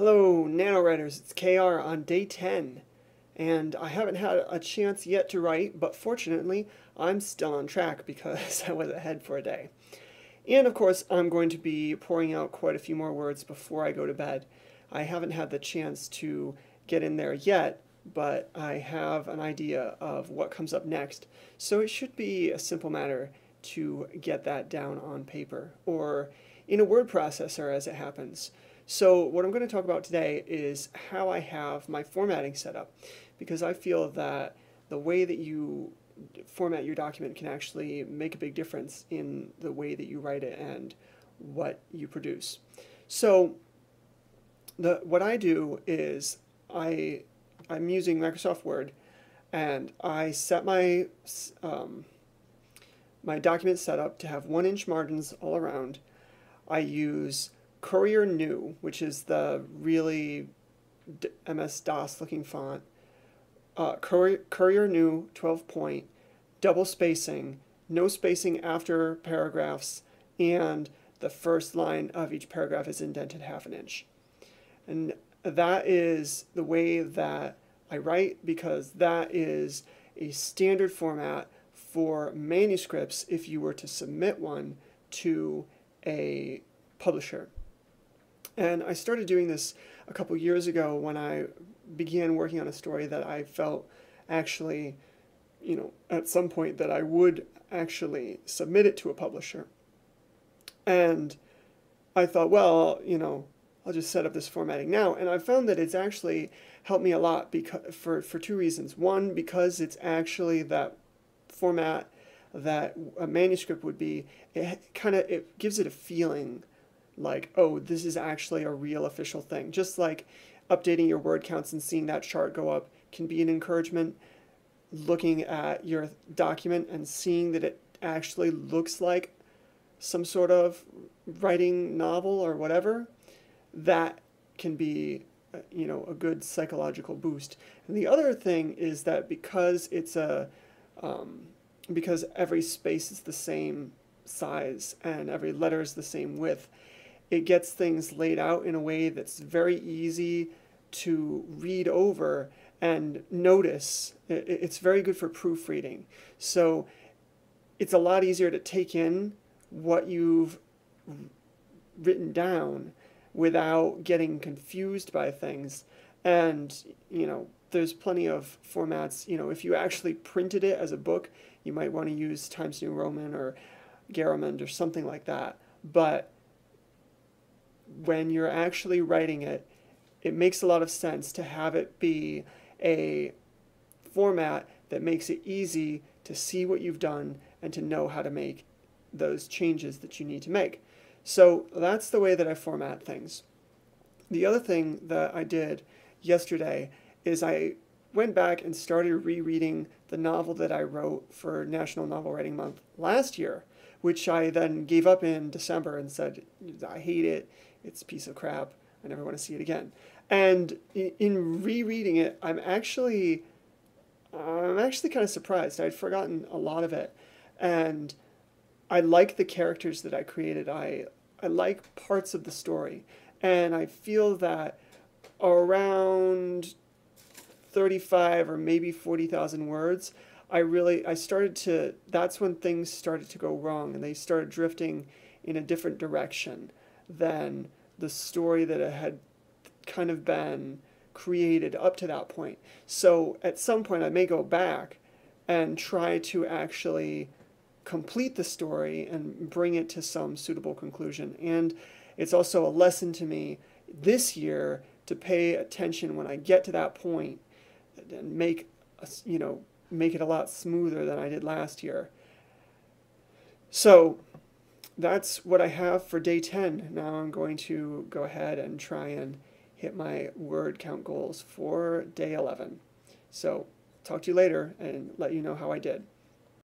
Hello, NaNoWriters. It's KR on day 10, and I haven't had a chance yet to write, but fortunately, I'm still on track because I was ahead for a day. And of course, I'm going to be pouring out quite a few more words before I go to bed. I haven't had the chance to get in there yet, but I have an idea of what comes up next, so it should be a simple matter to get that down on paper, or in a word processor as it happens. So what I'm going to talk about today is how I have my formatting set up, because I feel that the way that you format your document can actually make a big difference in the way that you write it and what you produce. So what I do is I'm using Microsoft Word, and I set my my document setup to have 1-inch margins all around. I use Courier New, which is the really MS-DOS looking font. Courier New 12 point, double spacing, no spacing after paragraphs, and the first line of each paragraph is indented 1/2 inch. And that is the way that I write, because that is a standard format for manuscripts if you were to submit one to a publisher. And I started doing this a couple years ago when I began working on a story that I felt actually, at some point that I would actually submit it to a publisher. And I thought, well, I'll just set up this formatting now. And I found that it's actually helped me a lot for two reasons. One, because it's actually that format that a manuscript would be. It gives it a feeling like, oh, this is actually a real official thing. Just like updating your word counts and seeing that chart go up can be an encouragement, looking at your document and seeing that it actually looks like some sort of writing novel or whatever, that can be a good psychological boost. And the other thing is that because it's because every space is the same size and every letter is the same width, it gets things laid out in a way that's very easy to read over and notice. It's very good for proofreading. So it's a lot easier to take in what you've written down without getting confused by things. And, there's plenty of formats. If you actually printed it as a book, you might want to use Times New Roman or Garamond or something like that. But when you're actually writing it, it makes a lot of sense to have it be a format that makes it easy to see what you've done and to know how to make those changes that you need to make. So that's the way that I format things. The other thing that I did yesterday is I went back and started rereading the novel that I wrote for National Novel Writing Month last year, which I then gave up in December and said, I hate it, it's a piece of crap, I never want to see it again. And in rereading it, I'm actually kind of surprised. I'd forgotten a lot of it, and I like the characters that I created. I like parts of the story, and I feel that around 35 or maybe 40,000 words, that's when things started to go wrong, and they started drifting in a different direction than the story that had kind of been created up to that point. So at some point I may go back and try to actually complete the story and bring it to some suitable conclusion. And it's also a lesson to me this year to pay attention when I get to that point and make it a lot smoother than I did last year. So that's what I have for day 10. Now I'm going to go ahead and try and hit my word count goals for day 11. So talk to you later and let you know how I did.